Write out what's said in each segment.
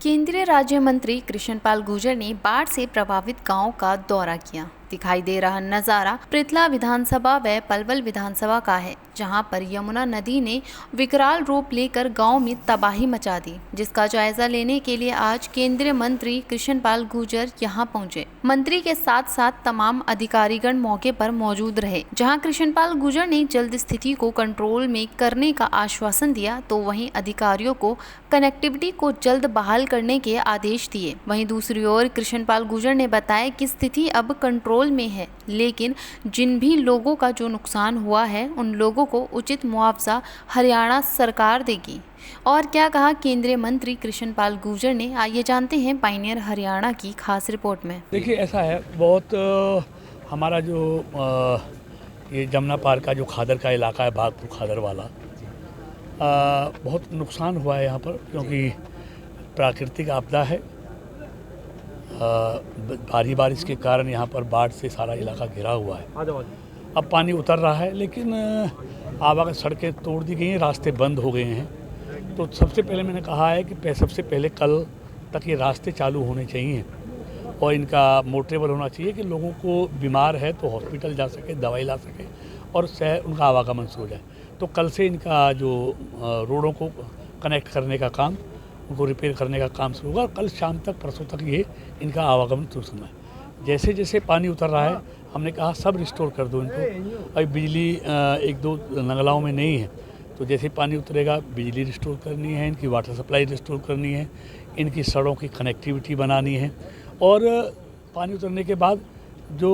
केंद्रीय राज्य मंत्री कृष्णपाल गुर्जर ने बाढ़ से प्रभावित गांव का दौरा किया। दिखाई दे रहा नजारा पृथला विधानसभा व पलवल विधानसभा का है, जहां पर यमुना नदी ने विकराल रूप लेकर गांव में तबाही मचा दी, जिसका जायजा लेने के लिए आज केंद्रीय मंत्री कृष्णपाल गुर्जर यहां पहुंचे। मंत्री के साथ साथ तमाम अधिकारीगण मौके पर मौजूद रहे। जहां कृष्णपाल गुर्जर ने जल्द स्थिति को कंट्रोल में करने का आश्वासन दिया, तो वहीं अधिकारियों को कनेक्टिविटी को जल्द बहाल करने के आदेश दिए। वहीं दूसरी ओर कृष्णपाल गुर्जर ने बताया कि स्थिति अब कंट्रोल में है, लेकिन जिन भी लोगों का जो नुकसान हुआ है उन लोगों को उचित मुआवजा हरियाणा सरकार देगी। और क्या कहा केंद्रीय मंत्री कृष्णपाल गुर्जर ने, आइए जानते हैं पायनियर हरियाणा की खास रिपोर्ट में। देखिए, ऐसा है बहुत हमारा जो ये जमुना पार का जो खादर का इलाका है, भागपुर खादर वाला, बहुत नुकसान हुआ है यहाँ पर, क्योंकि प्राकृतिक आपदा है। भारी बारिश के कारण यहाँ पर बाढ़ से सारा इलाका घिरा हुआ है। अब पानी उतर रहा है, लेकिन आवागमन सड़कें तोड़ दी गई हैं, रास्ते बंद हो गए हैं। तो सबसे पहले मैंने कहा है कि सबसे पहले कल तक ये रास्ते चालू होने चाहिए और इनका मोटरेबल होना चाहिए कि लोगों को बीमार है तो हॉस्पिटल जा सके, दवाई ला सके और उनका आवागमन शुरू हो जाए। तो कल से इनका जो रोडों को कनेक्ट करने का काम, उनको रिपेयर करने का काम शुरू होगा। कल शाम तक, परसों तक ये इनका आवागमन शुरू होना है। जैसे जैसे पानी उतर रहा है, हमने कहा सब रिस्टोर कर दो इनको। अभी बिजली एक दो नगलाओं में नहीं है, तो जैसे पानी उतरेगा बिजली रिस्टोर करनी है, इनकी वाटर सप्लाई रिस्टोर करनी है, इनकी सड़कों की कनेक्टिविटी बनानी है। और पानी उतरने के बाद जो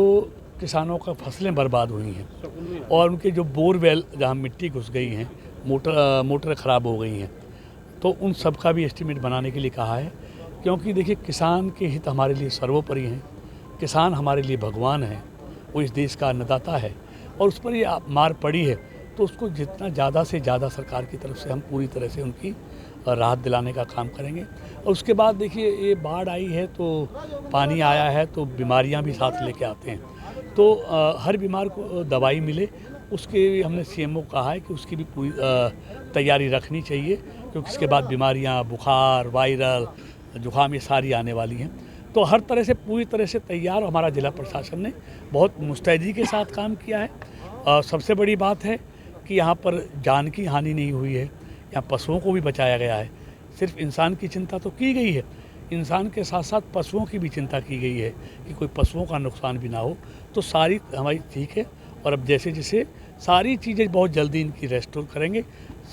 किसानों का फसलें बर्बाद हुई हैं और उनके जो बोरवेल जहाँ मिट्टी घुस गई हैं, मोटर ख़राब हो गई हैं, तो उन सब का भी एस्टीमेट बनाने के लिए कहा है। क्योंकि देखिए, किसान के हित हमारे लिए सर्वोपरि हैं। किसान हमारे लिए भगवान है, वो इस देश का अन्नदाता है और उस पर ये मार पड़ी है, तो उसको जितना ज़्यादा से ज़्यादा सरकार की तरफ से हम पूरी तरह से उनकी राहत दिलाने का काम करेंगे। और उसके बाद देखिए, ये बाढ़ आई है तो पानी आया है तो बीमारियां भी साथ लेके आते हैं, तो हर बीमार को दवाई मिले, उसके हमने सीएमओ को कहा है कि उसकी भी पूरी तैयारी रखनी चाहिए, क्योंकि इसके बाद बीमारियां, बुखार, वायरल, जुकाम, ये सारी आने वाली हैं। तो हर तरह से पूरी तरह से तैयार हमारा जिला प्रशासन ने बहुत मुस्तैदी के साथ काम किया है। सबसे बड़ी बात है कि यहाँ पर जान की हानि नहीं हुई है, यहाँ पशुओं को भी बचाया गया है। सिर्फ इंसान की चिंता तो की गई है, इंसान के साथ साथ पशुओं की भी चिंता की गई है कि कोई पशुओं का नुकसान भी ना हो। तो सारी हमारी ठीक है और अब जैसे जैसे सारी चीज़ें बहुत जल्दी इनकी रेस्टोर करेंगे।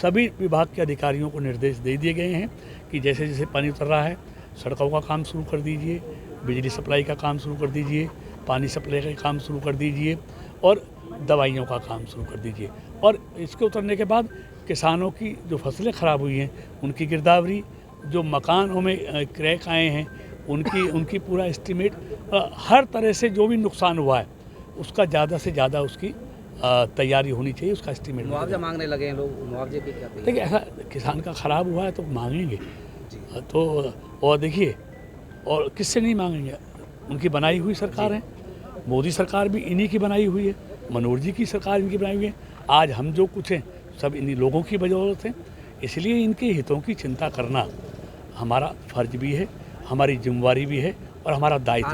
सभी विभाग के अधिकारियों को निर्देश दे दिए गए हैं कि जैसे जैसे पानी उतर रहा है, सड़कों का काम शुरू कर दीजिए, बिजली सप्लाई का काम शुरू कर दीजिए, पानी सप्लाई का काम शुरू कर दीजिए और दवाइयों का काम शुरू कर दीजिए। और इसके उतरने के बाद किसानों की जो फसलें ख़राब हुई हैं उनकी गिरदावरी, जो मकानों में क्रैक आए हैं उनकी पूरा एस्टीमेट, हर तरह से जो भी नुकसान हुआ है उसका ज़्यादा से ज़्यादा उसकी तैयारी होनी चाहिए, उसका एस्टीमेट। मुआवजा मांगने लगे हैं लोग, मुआवजे की क्या? देखिए, ऐसा किसान का ख़राब हुआ है तो मांगेंगे, तो और देखिए, और किससे नहीं मांगेंगे, उनकी बनाई हुई सरकार है। मोदी सरकार भी इन्हीं की बनाई हुई है, मनोहर जी की सरकार इनकी बनाई हुई है। आज हम जो कुछ हैं सब इन्हीं लोगों की बदौलत है, इसलिए इनके हितों की चिंता करना हमारा फर्ज भी है, हमारी जिम्मेवारी भी है और हमारा दायित्व।